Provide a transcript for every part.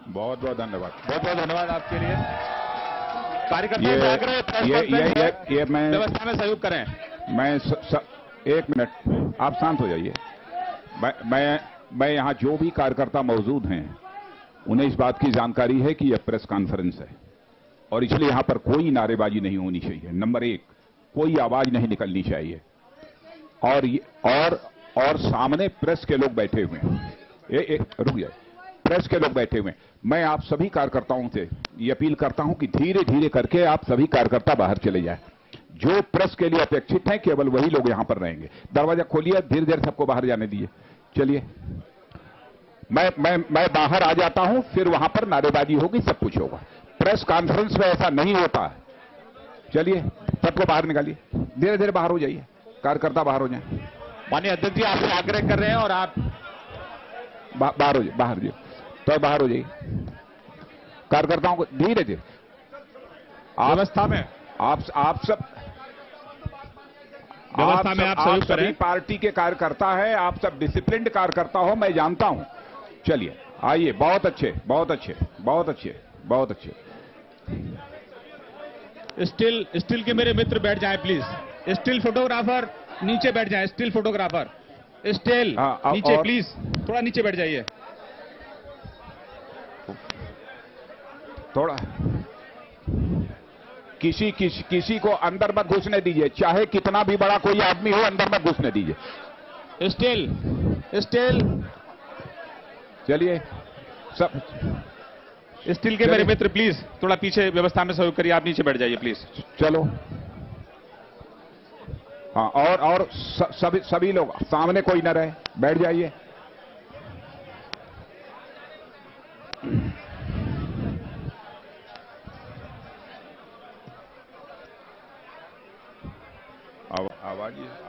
बहुत बहुत धन्यवाद। बहुत बहुत धन्यवाद आपके लिए। कार्यकर्ताओं से आग्रह है, ये मैं व्यवस्था में सहयोग करें। एक मिनट, आप शांत हो जाइए। मैं यहाँ जो भी कार्यकर्ता मौजूद हैं उन्हें इस बात की जानकारी है कि यह प्रेस कॉन्फ्रेंस है और इसलिए यहां पर कोई नारेबाजी नहीं होनी चाहिए। नंबर एक, कोई आवाज नहीं निकलनी चाहिए। और सामने प्रेस के लोग बैठे हुए हैं। रुक जाए, प्रेस के लोग बैठे हुए हैं। मैं आप सभी कार्यकर्ताओं से ये अपील करता हूं कि धीरे धीरे करके आप सभी कार्यकर्ता बाहर चले जाएं। जो प्रेस के लिए अपेक्षित हैं केवल वही लोग यहां पर रहेंगे। दरवाजा खोलिए, धीरे धीरे सबको बाहर जाने दीजिए। चलिए, मैं बाहर आ जाता हूं, फिर वहां पर नारेबाजी होगी, सब कुछ होगा। प्रेस कॉन्फ्रेंस में ऐसा नहीं होता है। चलिए, सबको बाहर निकालिए, धीरे धीरे बाहर हो जाइए, कार्यकर्ता बाहर हो जाएं। माननीय अध्यक्ष जी आपसे आग्रह कर रहे हैं और आप बाहर हो जाइए, तो बाहर हो जाइए। कार्यकर्ताओं को धीरे धीरे व्यवस्था में आप सब व्यवस्था में आप सहयोग सभी करें। पार्टी के कार्यकर्ता है, आप सब डिसिप्लिन्ड कार्यकर्ता हो, मैं जानता हूं। चलिए, आइए, बहुत अच्छे, बहुत अच्छे, बहुत अच्छे, बहुत अच्छे। स्टिल के मेरे मित्र बैठ जाएं प्लीज। स्टिल फोटोग्राफर नीचे बैठ जाएं। स्टिल फोटोग्राफर स्टिल नीचे प्लीज, थोड़ा नीचे बैठ जाइए। थोड़ा किसी को अंदर मत घुसने दीजिए, चाहे कितना भी बड़ा कोई आदमी हो, अंदर मत घुसने दीजिए। स्टिल चलिए, सब स्टिल के मेरे मित्र प्लीज थोड़ा पीछे व्यवस्था में सहयोग करिए। आप नीचे बैठ जाइए प्लीज। चलो, हाँ, और सभी लोग सामने कोई न रहे, बैठ जाइए।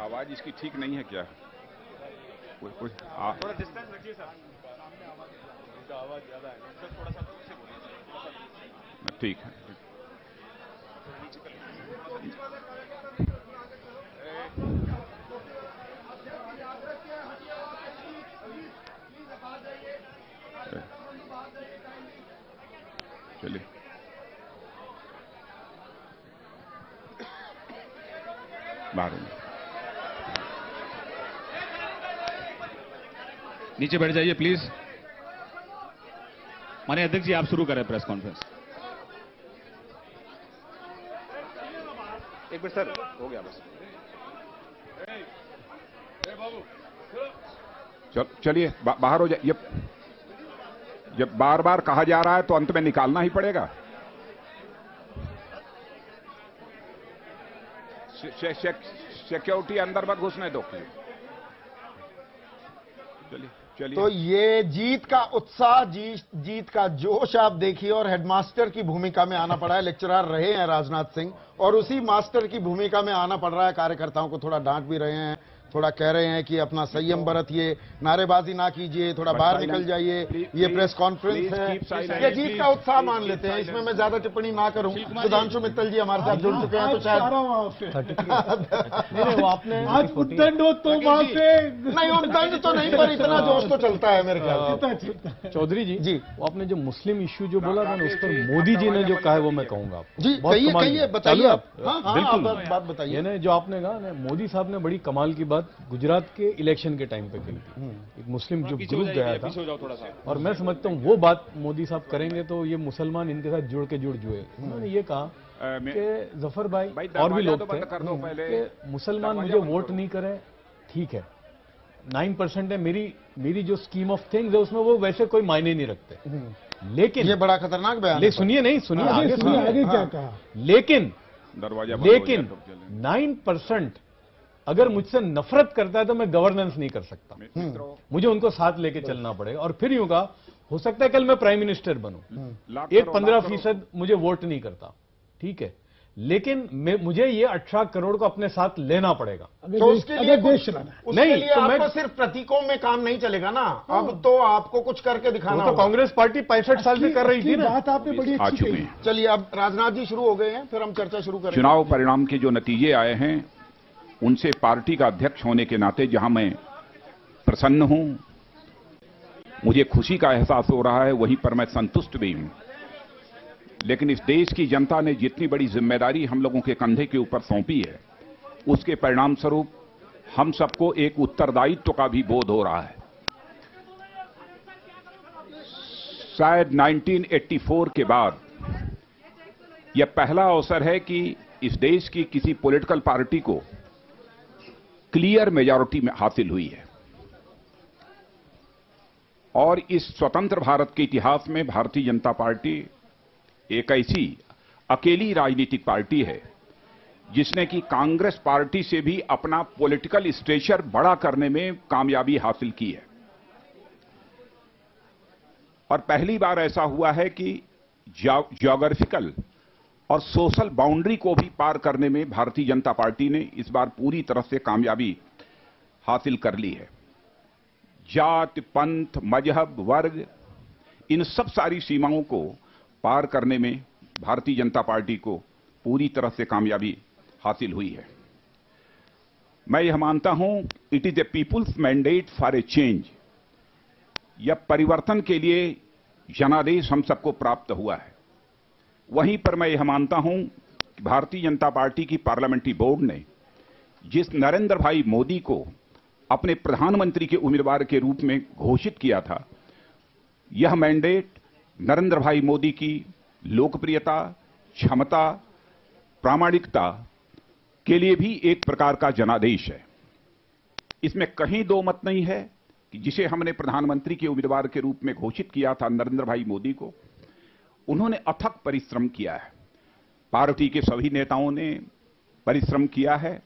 आवाज इसकी ठीक नहीं है क्या? कुछ थोड़ा डिस्टेंस रखिए सर। सामने आवाज ज्यादा है सर, थोड़ा सा पीछे बोलिए। ठीक है। चलिए, बाहर नीचे बैठ जाइए प्लीज। माननीय अध्यक्ष जी आप शुरू करें प्रेस कॉन्फ्रेंस। एक मिनट सर, हो गया बस। चलिए, बाहर हो जाइए। जब बार बार कहा जा रहा है तो अंत में निकालना ही पड़ेगा। सिक्योरिटी अंदर मत घुसने दो। चलिए। तो ये जीत का उत्साह, जीत का जोश आप देखिए, और हेडमास्टर की भूमिका में आना पड़ा है। लेक्चरर रहे हैं राजनाथ सिंह, और उसी मास्टर की भूमिका में आना पड़ रहा है। कार्यकर्ताओं को थोड़ा डांट भी रहे हैं, थोड़ा कह रहे हैं कि अपना संयम बरतिए, नारेबाजी ना कीजिए, थोड़ा बाहर निकल जाइए, ये प्रेस कॉन्फ्रेंस है। ये जीत का उत्साह मान लेते हैं, इसमें मैं ज्यादा टिप्पणी ना करूं। सुधांशु मित्तल जी हमारे साथ जुड़ चुके हैं, तो शायद वो आपने आज उद्दंड हो तो वहां से नहीं, उद्दंड तो नहीं, पर इतना जोश तो चलता है मेरे ख्याल से। चौधरी जी, वो आपने जो मुस्लिम इश्यू जो बोला था उस पर मोदी जी ने जो कहा है वो मैं कहूंगा आपको। जी कहिए, बताइए आप। बिल्कुल बात बताइए। जो आपने कहा, मोदी साहब ने बड़ी कमाल की बात गुजरात के इलेक्शन के टाइम पे कही थी। एक मुस्लिम जो ग्रुप गया था, और मैं समझता हूँ वो बात मोदी साहब करेंगे तो ये मुसलमान इनके साथ जुड़ जुए। उन्होंने ये कहा कि जफर भाई और भी लोग थे कि मुसलमान मुझे वोट नहीं करें, ठीक है, 9% है, मेरी जो स्कीम ऑफ थिंग्स है उसमें वो वैसे कोई मायने नहीं रखते। लेकिन ये बड़ा खतरनाक बयान है। सुनिए आगे क्या कहा। लेकिन 9% अगर मुझसे नफरत करता है तो मैं गवर्नेंस नहीं कर सकता, मुझे उनको साथ लेके चलना पड़ेगा। और फिर यूं कहा, हो सकता है कल मैं प्राइम मिनिस्टर बनूं, एक 15% मुझे वोट नहीं करता, ठीक है, लेकिन मुझे ये 18 करोड़ को अपने साथ लेना पड़ेगा। तो उसके लिए देश नहीं, तो आपको सिर्फ प्रतीकों में काम नहीं चलेगा ना, अब तो आपको कुछ करके दिखाना। तो कांग्रेस पार्टी 65 साल से कर रही थी ना। बात आपने बड़ी अच्छी कही। चलिए, अब राजनाथ जी शुरू हो गए हैं, फिर हम चर्चा शुरू करेंगे। चुनाव परिणाम के जो नतीजे आए हैं उनसे पार्टी का अध्यक्ष होने के नाते जहां मैं प्रसन्न हूं, मुझे खुशी का एहसास हो रहा है, वहीं पर मैं संतुष्ट भी हूं। लेकिन इस देश की जनता ने जितनी बड़ी जिम्मेदारी हम लोगों के कंधे के ऊपर सौंपी है, उसके परिणाम स्वरूप हम सबको एक उत्तरदायित्व का भी बोध हो रहा है। शायद 1984 के बाद यह पहला अवसर है कि इस देश की किसी पॉलिटिकल पार्टी को क्लियर मेजॉरिटी में हासिल हुई है। और इस स्वतंत्र भारत के इतिहास में भारतीय जनता पार्टी एक ऐसी अकेली राजनीतिक पार्टी है जिसने कि कांग्रेस पार्टी से भी अपना पॉलिटिकल स्टेचर बड़ा करने में कामयाबी हासिल की है। और पहली बार ऐसा हुआ है कि ज्योग्राफिकल और सोशल बाउंड्री को भी पार करने में भारतीय जनता पार्टी ने इस बार पूरी तरह से कामयाबी हासिल कर ली है। जात, पंथ, मजहब, वर्ग, इन सब सारी सीमाओं को पार करने में भारतीय जनता पार्टी को पूरी तरह से कामयाबी हासिल हुई है। मैं यह मानता हूं, it is a people's mandate for a change. यह परिवर्तन के लिए जनादेश हम सबको प्राप्त हुआ है। वहीं पर मैं यह मानता हूं कि भारतीय जनता पार्टी की पार्लियामेंट्री बोर्ड ने जिस नरेंद्र भाई मोदी को अपने प्रधानमंत्री के उम्मीदवार के रूप में घोषित किया था, यह मैंडेट नरेंद्र भाई मोदी की लोकप्रियता, क्षमता, प्रामाणिकता के लिए भी एक प्रकार का जनादेश है। इसमें कहीं दो मत नहीं है कि जिसे हमने प्रधानमंत्री के उम्मीदवार के रूप में घोषित किया था नरेंद्र भाई मोदी को, उन्होंने अथक परिश्रम किया है। पार्टी के सभी नेताओं ने परिश्रम किया है,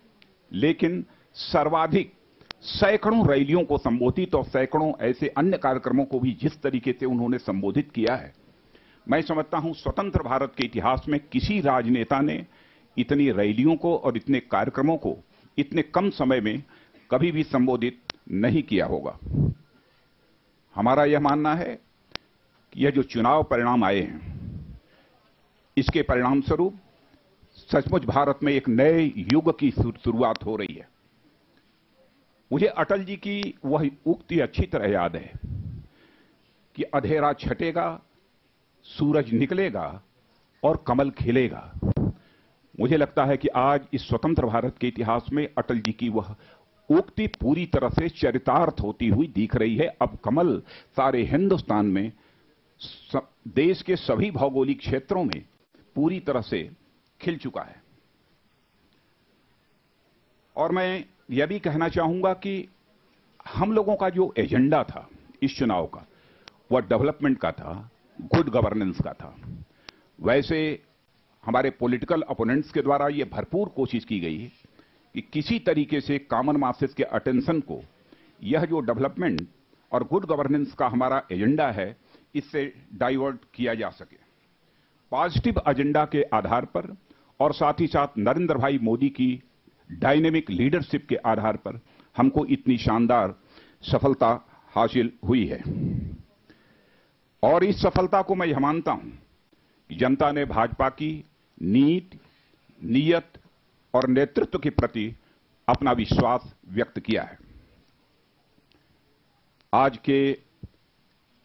लेकिन सर्वाधिक सैकड़ों रैलियों को संबोधित और सैकड़ों ऐसे अन्य कार्यक्रमों को भी जिस तरीके से उन्होंने संबोधित किया है, मैं समझता हूं स्वतंत्र भारत के इतिहास में किसी राजनेता ने इतनी रैलियों को और इतने कार्यक्रमों को इतने कम समय में कभी भी संबोधित नहीं किया होगा। हमारा यह मानना है कि यह जो चुनाव परिणाम आए हैं, इसके परिणाम स्वरूप सचमुच भारत में एक नए युग की शुरुआत हो रही है। मुझे अटल जी की वह उक्ति अच्छी तरह याद है कि अंधेरा छटेगा, सूरज निकलेगा और कमल खिलेगा। मुझे लगता है कि आज इस स्वतंत्र भारत के इतिहास में अटल जी की वह उक्ति पूरी तरह से चरितार्थ होती हुई दिख रही है। अब कमल सारे हिंदुस्तान में, देश के सभी भौगोलिक क्षेत्रों में पूरी तरह से खिल चुका है। और मैं यह भी कहना चाहूंगा कि हम लोगों का जो एजेंडा था इस चुनाव का, वह डेवलपमेंट का था, गुड गवर्नेंस का था। वैसे हमारे पॉलिटिकल अपोनेंट्स के द्वारा यह भरपूर कोशिश की गई है कि किसी तरीके से कॉमन मासेस के अटेंशन को यह जो डेवलपमेंट और गुड गवर्नेंस का हमारा एजेंडा है, इससे डाइवर्ट किया जा सके। पॉजिटिव एजेंडा के आधार पर और साथ ही साथ नरेंद्र भाई मोदी की डायनेमिक लीडरशिप के आधार पर हमको इतनी शानदार सफलता हासिल हुई है। और इस सफलता को मैं यह मानता हूं कि जनता ने भाजपा की नीति, नीयत और नेतृत्व के प्रति अपना विश्वास व्यक्त किया है। आज के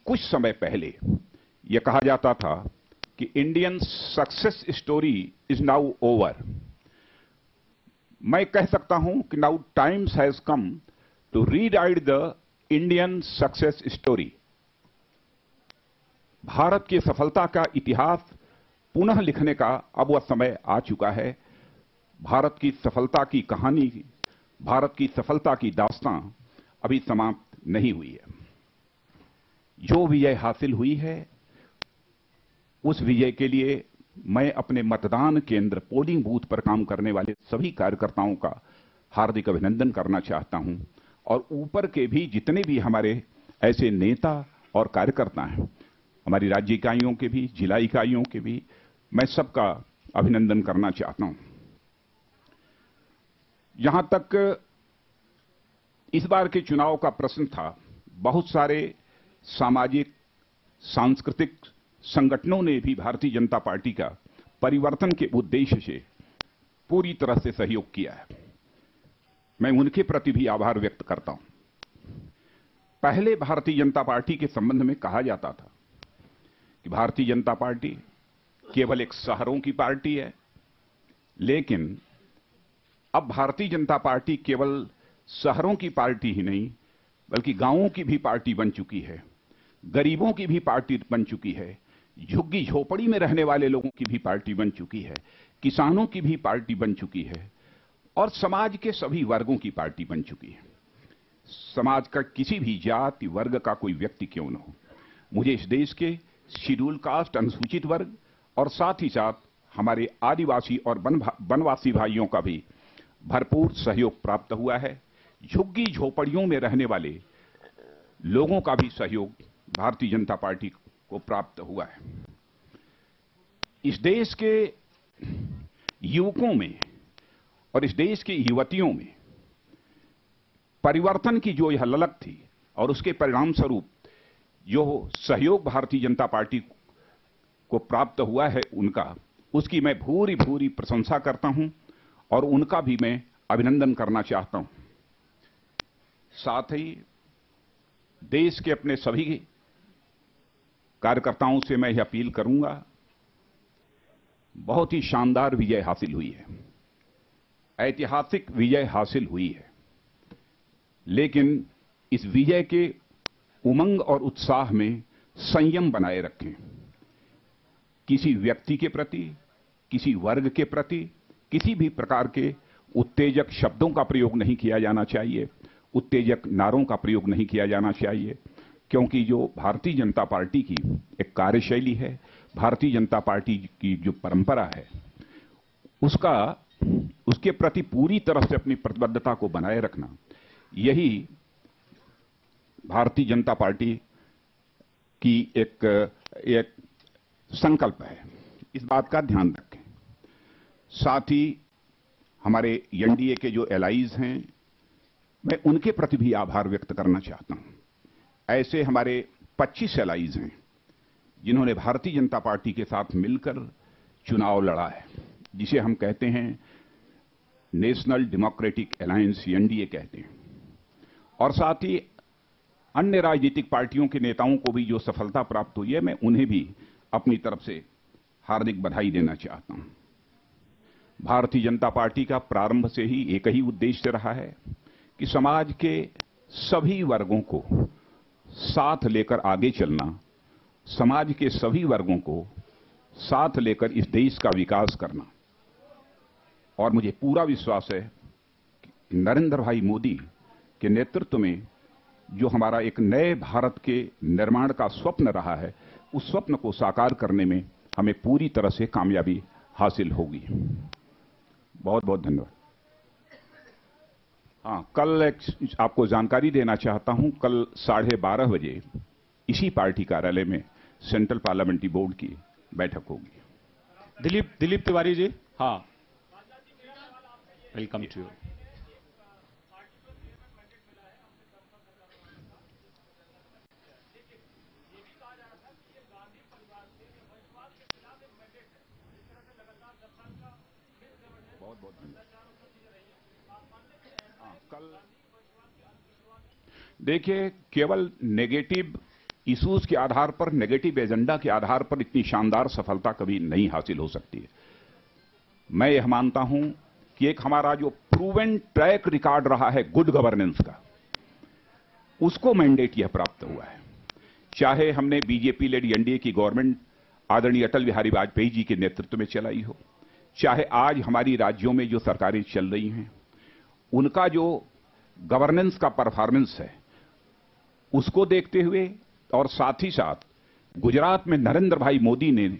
कुछ समय पहले यह कहा जाता था कि Indian success story is now over. मैं कह सकता हूं कि now times has come to rewrite the Indian success story. Bharat की सफलता का इतिहास पुनः लिखने का अब वह समय आ चुका है। भारत की सफलता की कहानी, भारत की सफलता की दास्तां अभी समाप्त नहीं हुई है। जो विजय हासिल हुई है, उस विजय के लिए मैं अपने मतदान केंद्र, पोलिंग बूथ पर काम करने वाले सभी कार्यकर्ताओं का हार्दिक अभिनंदन करना चाहता हूं। और ऊपर के भी जितने भी हमारे ऐसे नेता और कार्यकर्ता हैं, हमारी राज्य इकाइयों के भी, जिला इकाइयों के भी, मैं सबका अभिनंदन करना चाहता हूं। जहां तक इस बार के चुनाव का प्रश्न था, बहुत सारे सामाजिक, सांस्कृतिक संगठनों ने भी भारतीय जनता पार्टी का परिवर्तन के उद्देश्य से पूरी तरह से सहयोग किया है। मैं उनके प्रति भी आभार व्यक्त करता हूं। पहले भारतीय जनता पार्टी के संबंध में कहा जाता था कि भारतीय जनता पार्टी केवल एक शहरों की पार्टी है, लेकिन अब भारतीय जनता पार्टी केवल शहरों की पार्टी ही नहीं बल्कि गांवों की भी पार्टी बन चुकी है, गरीबों की भी पार्टी बन चुकी है, झुग्गी झोपड़ी में रहने वाले लोगों की भी पार्टी बन चुकी है, किसानों की भी पार्टी बन चुकी है और समाज के सभी वर्गों की पार्टी बन चुकी है। समाज का किसी भी जाति वर्ग का कोई व्यक्ति क्यों न हो, मुझे इस देश के शेड्यूल कास्ट अनुसूचित वर्ग और साथ ही साथ हमारे आदिवासी और वनवासी भाइयों का भी भरपूर सहयोग प्राप्त हुआ है। झुग्गी झोपड़ियों में रहने वाले लोगों का भी सहयोग भारतीय जनता पार्टी को प्राप्त हुआ है। इस देश के युवकों में और इस देश की युवतियों में परिवर्तन की जो यह ललक थी और उसके परिणाम स्वरूप जो सहयोग भारतीय जनता पार्टी को प्राप्त हुआ है उसकी मैं भूरी भूरी प्रशंसा करता हूं और उनका भी मैं अभिनंदन करना चाहता हूं। साथ ही देश के अपने सभी कार्यकर्ताओं से मैं यह अपील करूंगा, बहुत ही शानदार विजय हासिल हुई है, ऐतिहासिक विजय हासिल हुई है, लेकिन इस विजय के उमंग और उत्साह में संयम बनाए रखें। किसी व्यक्ति के प्रति, किसी वर्ग के प्रति किसी भी प्रकार के उत्तेजक शब्दों का प्रयोग नहीं किया जाना चाहिए, उत्तेजक नारों का प्रयोग नहीं किया जाना चाहिए, क्योंकि जो भारतीय जनता पार्टी की एक कार्यशैली है, भारतीय जनता पार्टी की जो परंपरा है, उसके प्रति पूरी तरह से अपनी प्रतिबद्धता को बनाए रखना, यही भारतीय जनता पार्टी की एक संकल्प है। इस बात का ध्यान रखें। साथ ही हमारे एनडीए के जो एलाइज हैं, मैं उनके प्रति भी आभार व्यक्त करना चाहता हूं। ऐसे हमारे 25 एलाइज हैं जिन्होंने भारतीय जनता पार्टी के साथ मिलकर चुनाव लड़ा है, जिसे हम कहते हैं नेशनल डेमोक्रेटिक अलायंस, एनडीए कहते हैं। और साथ ही अन्य राजनीतिक पार्टियों के नेताओं को भी जो सफलता प्राप्त हुई है, मैं उन्हें भी अपनी तरफ से हार्दिक बधाई देना चाहता हूं। भारतीय जनता पार्टी का प्रारंभ से ही एक ही उद्देश्य रहा है कि समाज के सभी वर्गों को साथ लेकर आगे चलना, समाज के सभी वर्गों को साथ लेकर इस देश का विकास करना। और मुझे पूरा विश्वास है कि नरेंद्र भाई मोदी के नेतृत्व में जो हमारा एक नए भारत के निर्माण का स्वप्न रहा है, उस स्वप्न को साकार करने में हमें पूरी तरह से कामयाबी हासिल होगी। बहुत बहुत धन्यवाद। हाँ, कल आपको जानकारी देना चाहता हूं, कल 12:30 बजे इसी पार्टी कार्यालय में सेंट्रल पार्लियामेंट्री बोर्ड की बैठक होगी। दिलीप तिवारी जी, हाँ, वेलकम टू यू। बहुत बहुत धन्यवाद। कल देखिए, केवल नेगेटिव इश्यूज के आधार पर, नेगेटिव एजेंडा के आधार पर इतनी शानदार सफलता कभी नहीं हासिल हो सकती है। मैं यह मानता हूं कि एक हमारा जो प्रूवन ट्रैक रिकॉर्ड रहा है गुड गवर्नेंस का, उसको मैंडेट यह प्राप्त हुआ है। चाहे हमने बीजेपी लेड एनडीए की गवर्नमेंट आदरणीय अटल बिहारी वाजपेयी जी के नेतृत्व में चलाई हो, चाहे आज हमारी राज्यों में जो सरकारें चल रही हैं, उनका जो गवर्नेंस का परफॉर्मेंस है, उसको देखते हुए और साथ ही साथ गुजरात में नरेंद्र भाई मोदी ने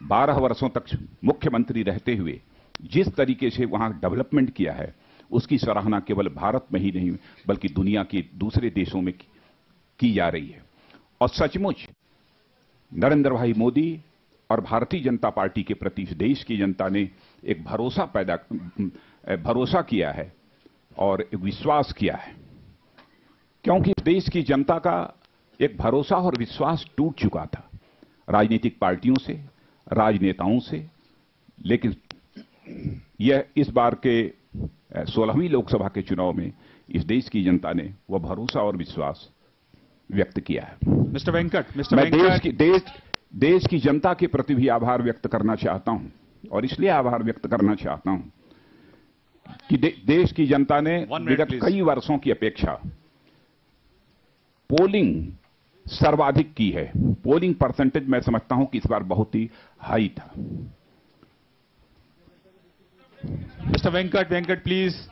12 वर्षों तक मुख्यमंत्री रहते हुए जिस तरीके से वहां डेवलपमेंट किया है, उसकी सराहना केवल भारत में ही नहीं बल्कि दुनिया के दूसरे देशों में की जा रही है। और सचमुच नरेंद्र भाई मोदी और भारतीय जनता पार्टी के प्रति देश की जनता ने एक भरोसा किया है और एक विश्वास किया है, क्योंकि देश की जनता का एक भरोसा और विश्वास टूट चुका था राजनीतिक पार्टियों से, राजनेताओं से। लेकिन यह इस बार के 16वीं लोकसभा के चुनाव में इस देश की जनता ने वह भरोसा और विश्वास व्यक्त किया है। मिस्टर वेंकट, मैं देश की जनता के प्रति भी आभार व्यक्त करना चाहता हूं, और इसलिए आभार व्यक्त करना चाहता हूं कि देश की जनता ने विगत कई वर्षों की अपेक्षा पोलिंग सर्वाधिक की है। पोलिंग परसेंटेज मैं समझता हूं कि इस बार बहुत ही हाई था। Mister Venkat please.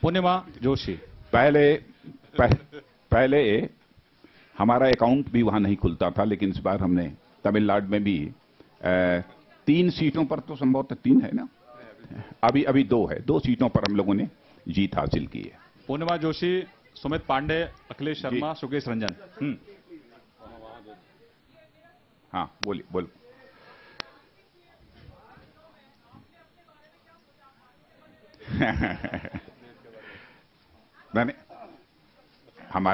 पूर्णिमा जोशी, पहले हमारा अकाउंट भी वहां नहीं खुलता था, लेकिन इस बार हमने तमिलनाडु में भी 3 सीटों पर, तो संभवतः 3 है ना, अभी 2 है, 2 सीटों पर हम लोगों ने जीत हासिल की है। पूर्णिमा जोशी, सुमित पांडे, अखिलेश शर्मा, सुकेश रंजन। हाँ बोलिए। मैंने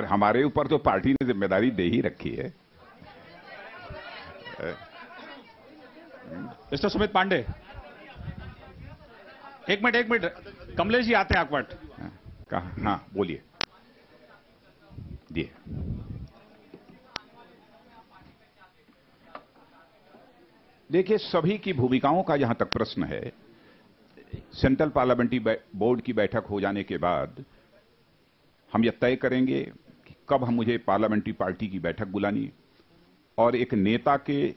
हमारे ऊपर तो पार्टी ने जिम्मेदारी दे ही रखी है। मिस्टर सुमित पांडे, एक मिनट, कमलेश जी आते हैं आकवट। कहा? हाँ बोलिए। दिए। देखिए, सभी की भूमिकाओं का जहां तक प्रश्न है, सेंट्रल पार्लियामेंट्री बोर्ड की बैठक हो जाने के बाद हम यह तय करेंगे कि कब मुझे पार्लियामेंट्री पार्टी की बैठक बुलानी, और एक नेता के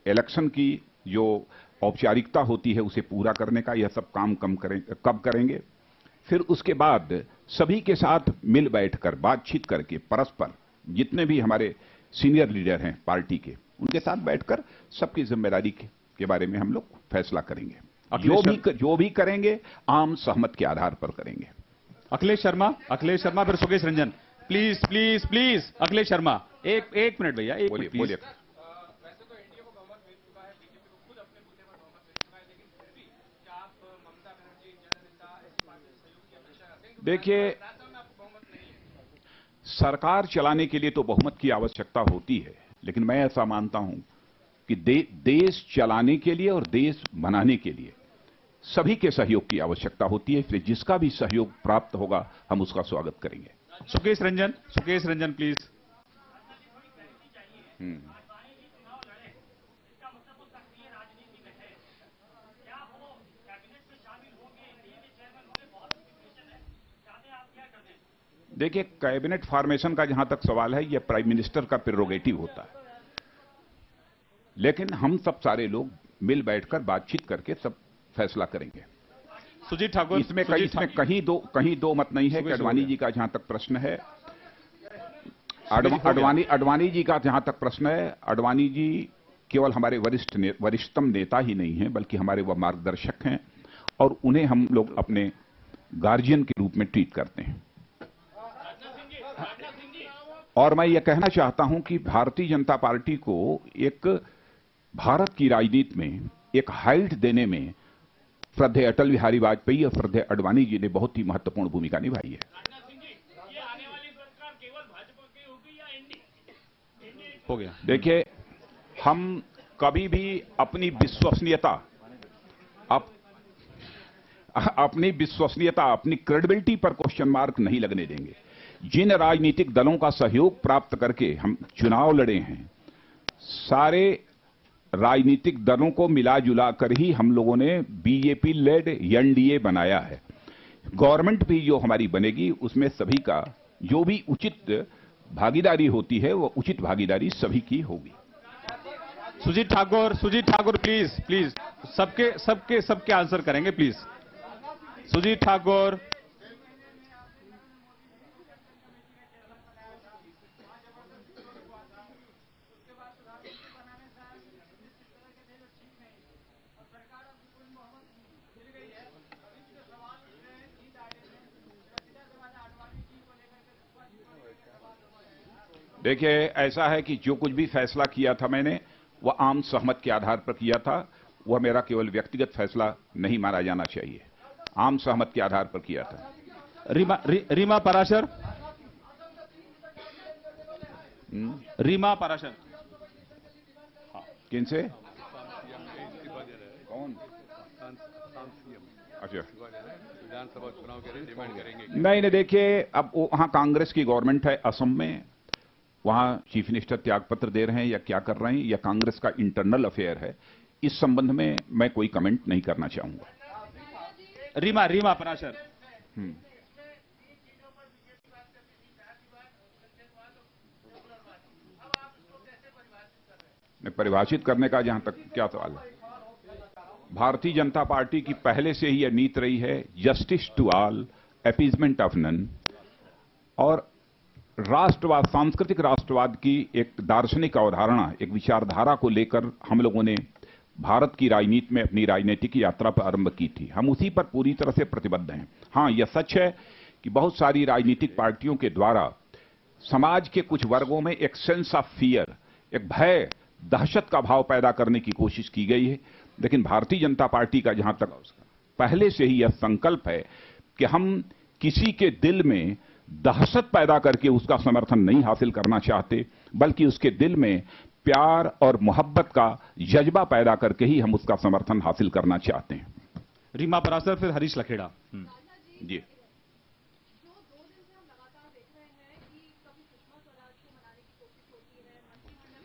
इलेक्शन की जो औपचारिकता होती है उसे पूरा करने का यह सब काम कब करेंगे। फिर उसके बाद सभी के साथ मिल बैठकर बातचीत करके परस्पर जितने भी हमारे सीनियर लीडर हैं पार्टी के, उनके साथ बैठकर सबकी जिम्मेदारी के बारे में हम लोग फैसला करेंगे। जो भी करेंगे आम सहमत के आधार पर करेंगे। अखिलेश शर्मा, फिर सुकेश रंजन। प्लीज अखिलेश शर्मा, एक मिनट भैया, एक मिनट बोलिए। देखिए, सरकार चलाने के लिए तो बहुमत की आवश्यकता होती है, लेकिन मैं ऐसा मानता हूं कि देश चलाने के लिए और देश बनाने के लिए सभी के सहयोग की आवश्यकता होती है, इसलिए जिसका भी सहयोग प्राप्त होगा हम उसका स्वागत करेंगे। सुकेश रंजन प्लीज। देखिए, कैबिनेट फॉर्मेशन का जहां तक सवाल है, यह प्राइम मिनिस्टर का प्रेरोगेटिव होता है, लेकिन हम सब सारे लोग मिल बैठकर बातचीत करके सब फैसला करेंगे। सुजीत ठाकुर, इसमें कहीं दो मत नहीं है कि अडवाणी जी का जहां तक प्रश्न है, अडवाणी जी का जहां तक प्रश्न है, अडवाणी जी केवल हमारे वरिष्ठतम नेता ही नहीं हैं, बल्कि हमारे वह मार्गदर्शक हैं, और उन्हें हम लोग अपने गार्जियन के रूप में ट्रीट करते हैं। और मैं यह कहना चाहता हूं कि भारतीय जनता पार्टी को एक भारत की राजनीति में एक हाइट देने में श्रद्धेय अटल बिहारी वाजपेयी और श्रद्धेय अडवाणी जी ने बहुत ही महत्वपूर्ण भूमिका निभाई है। हो गया। देखिए, हम कभी भी अपनी विश्वसनीयता, अपनी क्रेडिबिलिटी पर क्वेश्चन मार्क नहीं लगने देंगे। जिन राजनीतिक दलों का सहयोग प्राप्त करके हम चुनाव लड़े हैं, सारे राजनीतिक दलों को मिला जुला कर ही हम लोगों ने बीजेपी लेड एनडीए बनाया है। गवर्नमेंट भी जो हमारी बनेगी उसमें सभी का जो भी उचित भागीदारी होती है वो उचित भागीदारी सभी की होगी। सुजीत ठाकुर प्लीज सबके आंसर करेंगे प्लीज। सुजीत ठाकुर, देखिए, ऐसा है कि जो कुछ भी फैसला किया था मैंने, वह आम सहमत के आधार पर किया था। वह मेरा केवल व्यक्तिगत फैसला नहीं माना जाना चाहिए, आम सहमत के आधार पर किया था। रीमा पराशर, किन से? कौन? अच्छा, विधानसभा चुनाव के लिए डिमांड करेंगे? नहीं, देखिए, अब वहां कांग्रेस की गवर्नमेंट है असम में, वहां चीफ मिनिस्टर त्यागपत्र दे रहे हैं या क्या कर रहे हैं, या कांग्रेस का इंटरनल अफेयर है, इस संबंध में मैं कोई कमेंट नहीं करना चाहूंगा। रीमा पराशर। परिभाषित करने का जहां तक क्या सवाल है, भारतीय जनता पार्टी की पहले से ही यह नीति रही है, justice to all, appeasement of none, और राष्ट्रवाद, सांस्कृतिक राष्ट्रवाद की एक दार्शनिक अवधारणा, एक विचारधारा को लेकर हम लोगों ने भारत की राजनीति में अपनी राजनीतिक यात्रा प्रारंभ की थी। हम उसी पर पूरी तरह से प्रतिबद्ध हैं। हां, यह सच है कि बहुत सारी राजनीतिक पार्टियों के द्वारा समाज के कुछ वर्गों में एक सेंस ऑफ फियर, एक भय, दहशत का भाव पैदा करने की कोशिश की गई है, लेकिन भारतीय जनता पार्टी का जहां तक पहले से ही यह संकल्प है कि हम किसी के दिल में दहशत पैदा करके उसका समर्थन नहीं हासिल करना चाहते, बल्कि उसके दिल में प्यार और मोहब्बत का जज्बा पैदा करके ही हम उसका समर्थन हासिल करना चाहते हैं। रीमा पराशर, फिर हरीश लखेड़ा। जी,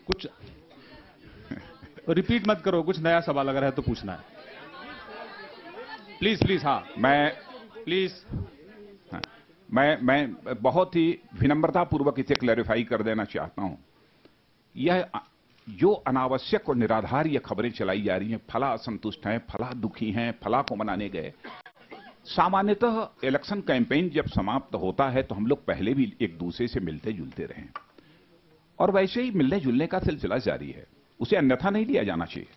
कुछ रिपीट मत करो, कुछ नया सवाल अगर है तो पूछना है। प्लीज। हाँ, मैं बहुत ही विनम्रतापूर्वक इसे क्लैरिफाई कर देना चाहता हूं। यह जो अनावश्यक और निराधार ये खबरें चलाई जा रही हैं, फला असंतुष्ट हैं, फला दुखी हैं, फला को मनाने गए, सामान्यतः इलेक्शन कैंपेन जब समाप्त होता है तो हम लोग पहले भी एक दूसरे से मिलते जुलते रहे, और वैसे ही मिलने जुलने का सिलसिला जारी है, उसे अन्यथा नहीं लिया जाना चाहिए।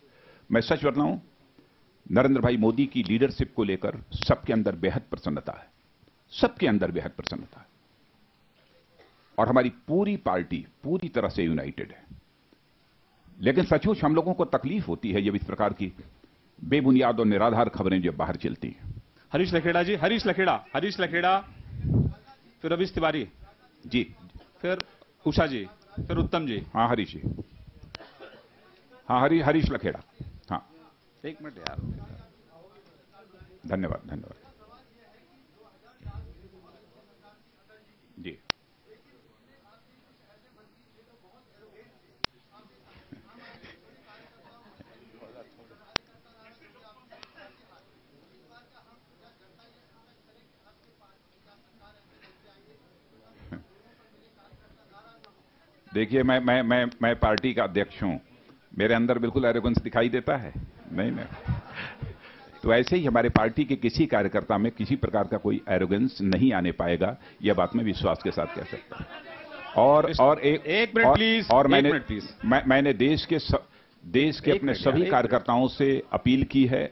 मैं सच बताऊं, नरेंद्र भाई मोदी की लीडरशिप को लेकर सबके अंदर बेहद प्रसन्नता है, सबके अंदर बेहद प्रसन्नता है, और हमारी पूरी पार्टी पूरी तरह से यूनाइटेड है। लेकिन सचमुच हम लोगों को तकलीफ होती है जब इस प्रकार की बेबुनियाद और निराधार खबरें जब बाहर चलती हैं। हरीश लखेड़ा जी, हरीश लखेड़ा, फिर रवीश तिवारी जी, फिर उषा जी, फिर उत्तम जी। हाँ हरीश जी, हाँ हरीश लखेड़ा। हाँ, एक मिनट यार, धन्यवाद जी। देखिए, मैं पार्टी का अध्यक्ष हूं, मेरे अंदर बिल्कुल एरोगेंस दिखाई देता है? नहीं। तो ऐसे ही हमारे पार्टी के किसी कार्यकर्ता में किसी प्रकार का कोई एरोगेंस नहीं आने पाएगा, यह बात मैं विश्वास के साथ कह सकता हूं। और एक मिनट प्लीज, और मैंने देश के अपने सभी कार्यकर्ताओं से अपील की है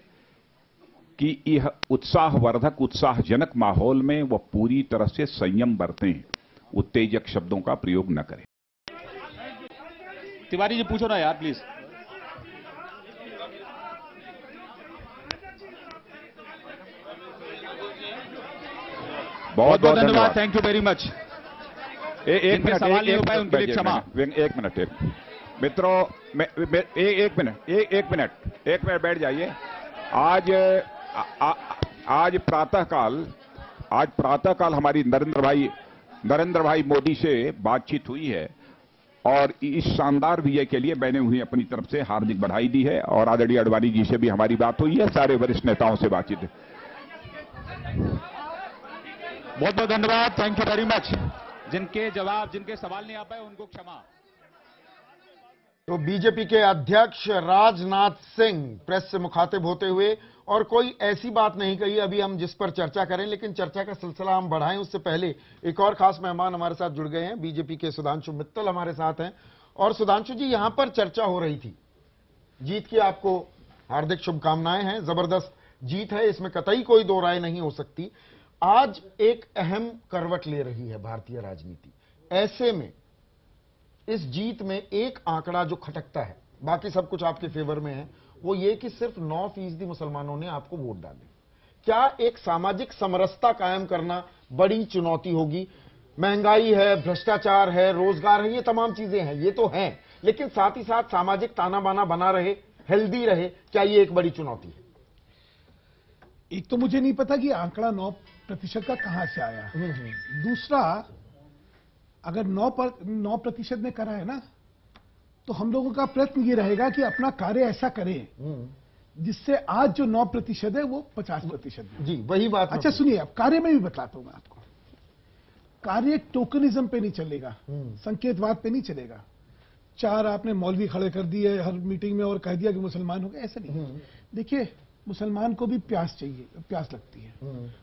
कि यह उत्साहवर्धक, उत्साहजनक माहौल में वह पूरी तरह से संयम बरतें, उत्तेजक शब्दों का प्रयोग न करें। तिवारी जी पूछो ना यार प्लीज। बहुत धन्यवाद, थैंक यू वेरी मच। एक मिनट, सवाल नहीं हो पाए उनके लिए क्षमा। एक मिनट मित्रों, एक मिनट बैठ जाइए। आज प्रातःकाल हमारी नरेंद्र भाई मोदी से बातचीत हुई है, और इस शानदार विजय के लिए मैंने उन्हें अपनी तरफ से हार्दिक बधाई दी है, और आदरणीय अडवाणी जी से भी हमारी बात हुई है, सारे वरिष्ठ नेताओं से बातचीत है। बहुत बहुत धन्यवाद, थैंक यू वेरी मच। जिनके सवाल नहीं आ पाए उनको क्षमा। तो बीजेपी के अध्यक्ष राजनाथ सिंह प्रेस से मुखातिब होते हुए, और कोई ऐसी बात नहीं कही अभी हम जिस पर चर्चा करें, लेकिन चर्चा का सिलसिला हम बढ़ाएं उससे पहले एक और खास मेहमान हमारे साथ जुड़ गए हैं। बीजेपी के सुधांशु मित्तल हमारे साथ हैं। और सुधांशु जी, यहां पर चर्चा हो रही थी, जीत की आपको हार्दिक शुभकामनाएं हैं, जबरदस्त जीत है, इसमें कतई कोई दो राय नहीं हो सकती। आज एक अहम करवट ले रही है भारतीय राजनीति। ऐसे में इस जीत में एक आंकड़ा जो खटकता है, बाकी सब कुछ आपके फेवर में है, वो ये कि सिर्फ 9% मुसलमानों ने आपको वोट डाले। क्या एक सामाजिक समरसता कायम करना बड़ी चुनौती होगी? महंगाई है, भ्रष्टाचार है, रोजगार है, ये तमाम चीजें हैं, ये तो हैं, लेकिन साथ ही साथ सामाजिक ताना बाना बना रहे, हेल्दी रहे, क्या ये एक बड़ी चुनौती है? एक तो मुझे नहीं पता कि आंकड़ा 9% का कहां से आया। दूसरा, अगर 9% ने करा है ना, तो हम लोगों का प्रयत्न ये रहेगा कि अपना कार्य ऐसा करें जिससे आज जो 9% है वो 50% जी, वही बात। अच्छा सुनिए, अब कार्य में भी बताता हूं मैं आपको। कार्य टोकनिज्म पे नहीं चलेगा, संकेतवाद पे नहीं चलेगा। 4 आपने मौलवी खड़े कर दिए हर मीटिंग में और कह दिया कि मुसलमान हो गए, ऐसा नहीं। देखिए, मुसलमान को भी प्यास चाहिए, प्यास लगती है,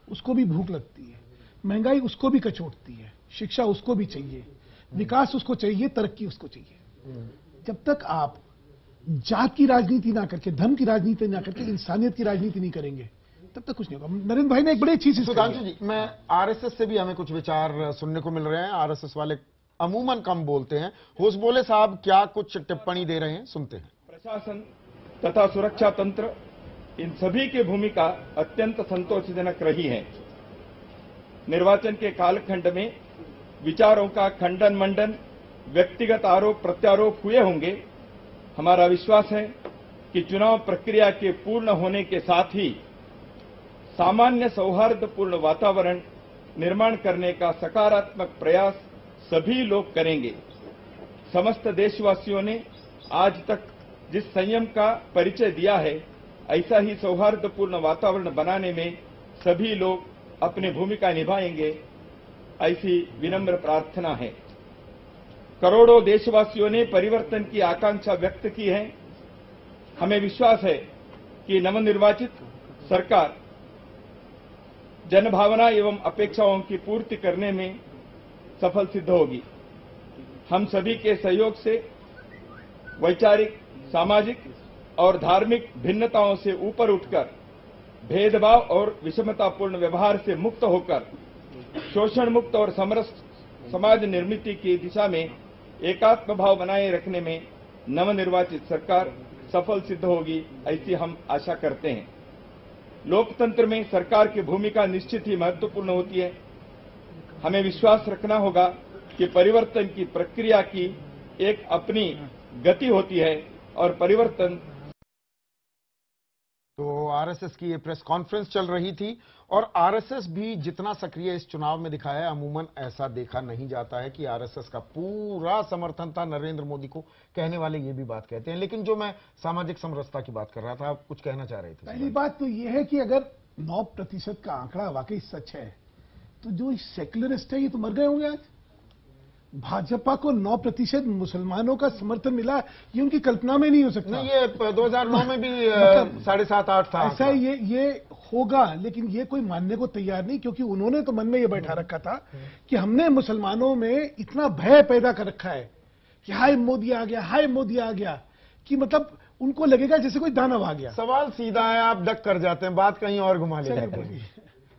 उसको भी भूख लगती है, महंगाई उसको भी कचोटती है, शिक्षा उसको भी चाहिए, विकास उसको चाहिए, तरक्की उसको चाहिए। जब तक आप जात की राजनीति ना करके, धर्म की राजनीति ना करके इंसानियत की राजनीति नहीं करेंगे, तब तक कुछ नहीं होगा। नरेंद्र भाई ने एक बड़ी अच्छी चीज। सुधांशु जी, मैं आरएसएस से भी हमें कुछ विचार सुनने को मिल रहे हैं। आरएसएस वाले अमूमन कम बोलते हैं। होसबोले साहब क्या कुछ टिप्पणी दे रहे हैं, सुनते हैं। प्रशासन तथा सुरक्षा तंत्र, इन सभी की भूमिका अत्यंत संतोषजनक रही है। निर्वाचन के कालखंड में विचारों का खंडन मंडन, व्यक्तिगत आरोप प्रत्यारोप हुए होंगे। हमारा विश्वास है कि चुनाव प्रक्रिया के पूर्ण होने के साथ ही सामान्य सौहार्दपूर्ण वातावरण निर्माण करने का सकारात्मक प्रयास सभी लोग करेंगे। समस्त देशवासियों ने आज तक जिस संयम का परिचय दिया है, ऐसा ही सौहार्दपूर्ण वातावरण बनाने में सभी लोग अपनी भूमिका निभाएंगे, ऐसी विनम्र प्रार्थना है। करोड़ों देशवासियों ने परिवर्तन की आकांक्षा व्यक्त की है। हमें विश्वास है कि नवनिर्वाचित सरकार जनभावना एवं अपेक्षाओं की पूर्ति करने में सफल सिद्ध होगी। हम सभी के सहयोग से वैचारिक, सामाजिक और धार्मिक भिन्नताओं से ऊपर उठकर भेदभाव और विषमतापूर्ण व्यवहार से मुक्त होकर शोषण मुक्त और समरस समाज निर्मित की दिशा में एकात्म भाव बनाए रखने में नवनिर्वाचित सरकार सफल सिद्ध होगी, ऐसी हम आशा करते हैं। लोकतंत्र में सरकार की भूमिका निश्चित ही महत्वपूर्ण होती है। हमें विश्वास रखना होगा कि परिवर्तन की प्रक्रिया की एक अपनी गति होती है और परिवर्तन। तो आरएसएस की ये प्रेस कॉन्फ्रेंस चल रही थी और आरएसएस भी जितना सक्रिय इस चुनाव में दिखा है, अमूमन ऐसा देखा नहीं जाता है कि आरएसएस का पूरा समर्थन था नरेंद्र मोदी को। कहने वाले ये भी बात कहते हैं, लेकिन जो मैं सामाजिक समरसता की बात कर रहा था, आप कुछ कहना चाह रहे थे। पहली बात तो ये है कि अगर 9% का आंकड़ा वाकई सच है, तो जो सेक्युलरिस्ट है ये तो मर गए होंगे आज। भाजपा को 9% मुसलमानों का समर्थन मिला, ये उनकी कल्पना में नहीं हो सकता। नहीं, ये 2009 में भी 7.5-8 था। ऐसा ये होगा, लेकिन ये कोई मानने को तैयार नहीं, क्योंकि उन्होंने तो मन में ये बैठा रखा था कि हमने मुसलमानों में इतना भय पैदा कर रखा है कि हाय मोदी आ गया, हाय मोदी आ गया, कि मतलब उनको लगेगा जैसे कोई दानव आ गया। सवाल सीधा है, आप डक कर जाते हैं, बात कहीं और घुमा ले जाते हैं।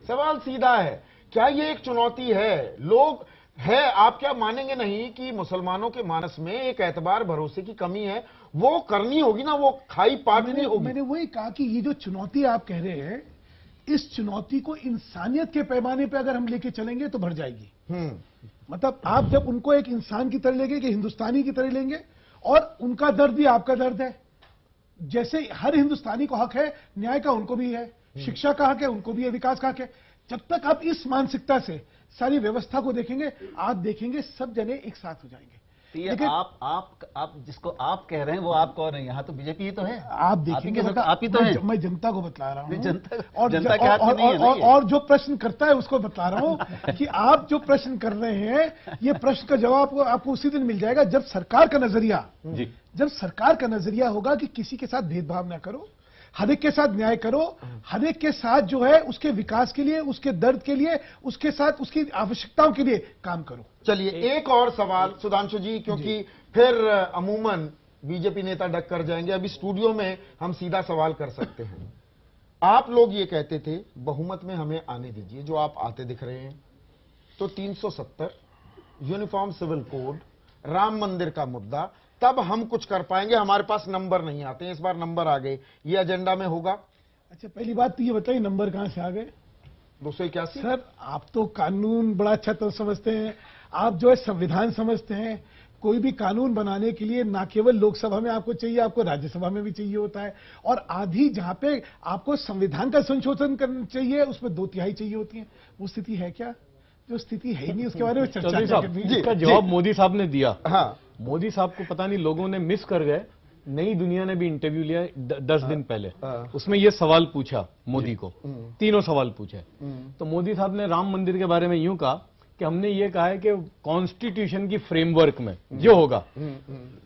सवाल सीधा है, क्या ये एक चुनौती है? लोग है, आप क्या मानेंगे नहीं कि मुसलमानों के मानस में एक एतबार भरोसे की कमी है, वो करनी होगी ना, वो खाई पाटनी होगी। मैंने वही कहा कि ये जो चुनौती आप कह रहे हैं, इस चुनौती को इंसानियत के पैमाने पे अगर हम लेके चलेंगे तो बढ़ जाएगी। मतलब आप जब उनको एक इंसान की तरह लेंगे, कि हिंदुस्तानी की तरह लेंगे, और उनका दर्द भी आपका दर्द है, जैसे हर हिंदुस्तानी को हक है न्याय का, उनको भी है, शिक्षा का हक है, उनको भी है, विकास का हक है। जब तक आप इस मानसिकता से सारी व्यवस्था को देखेंगे, आप देखेंगे सब जने एक साथ हो जाएंगे। तो ये आप जिसको आप कह रहे हैं वो आप कौन है? यहाँ तो बीजेपी ही तो है। आप देखेंगे, आप ही तो हैं। मैं जनता को बतला रहा हूँ, जनता के हाथ में नहीं है ना ये। और जो प्रश्न करता है उसको बतला रहा हूँ कि आप जो प्रश्न कर रहे हैं, ये प्रश्न का जवाब आपको उसी दिन मिल जाएगा जब सरकार का नजरिया होगा कि किसी के साथ भेदभाव ना करो, हर एक के साथ न्याय करो, हर एक के साथ जो है उसके विकास के लिए, उसके दर्द के लिए, उसके साथ उसकी आवश्यकताओं के लिए काम करो। चलिए एक और सवाल सुधांशु जी, क्योंकि फिर अमूमन बीजेपी नेता डक कर जाएंगे। अभी स्टूडियो में हम सीधा सवाल कर सकते हैं। आप लोग ये कहते थे बहुमत में हमें आने दीजिए, जो आप आते दिख रहे हैं, तो 370, यूनिफॉर्म सिविल कोड, राम मंदिर का मुद्दा, तब हम कुछ कर पाएंगे। हमारे पास नंबर नहीं आते हैं, इस बार नंबर आ गए, ये एजेंडा में होगा। अच्छा, पहली बात तो ये बताइए नंबर कहां से आ गए? 281। सर आप तो कानून बड़ा अच्छा तो समझते हैं, आप जो है संविधान समझते हैं। कोई भी कानून बनाने के लिए ना केवल लोकसभा में आपको चाहिए, आपको राज्यसभा में भी चाहिए होता है। और आधी जहां पे आपको संविधान का संशोधन करना चाहिए, उसमें 2/3 चाहिए होती है। वो स्थिति है क्या? जो स्थिति है ही नहीं, उसके बारे में चर्चा चौधरी साहब, करनी है। इसका जवाब मोदी साहब ने दिया। हाँ, मोदी साहब को पता नहीं लोगों ने मिस कर गए। नई दुनिया ने भी इंटरव्यू लिया 10 दिन पहले, उसमें ये सवाल पूछा मोदी को, तीनों सवाल पूछे। तो मोदी साहब ने राम मंदिर के बारे में यूं कहा कि हमने ये कहा है कि कॉन्स्टिट्यूशन की फ्रेमवर्क में जो होगा,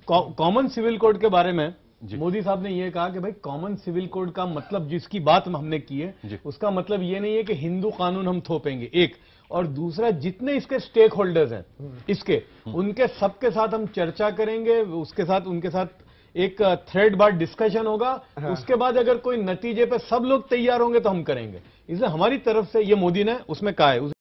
कॉमन सिविल कोड के बारे में मोदी साहब ने ये कहा कि भाई कॉमन सिविल कोड का मतलब, जिसकी बात हमने की है, उसका मतलब ये नहीं है कि हिंदू कानून हम थोपेंगे, एक। और दूसरा, जितने इसके स्टेक होल्डर्स हैं इसके, उनके सबके साथ हम चर्चा करेंगे, उसके साथ उनके साथ एक थ्रेड बार डिस्कशन होगा। उसके बाद अगर कोई नतीजे पे सब लोग तैयार होंगे तो हम करेंगे। इसलिए हमारी तरफ से, ये मोदी ने उसमें कहा है, उस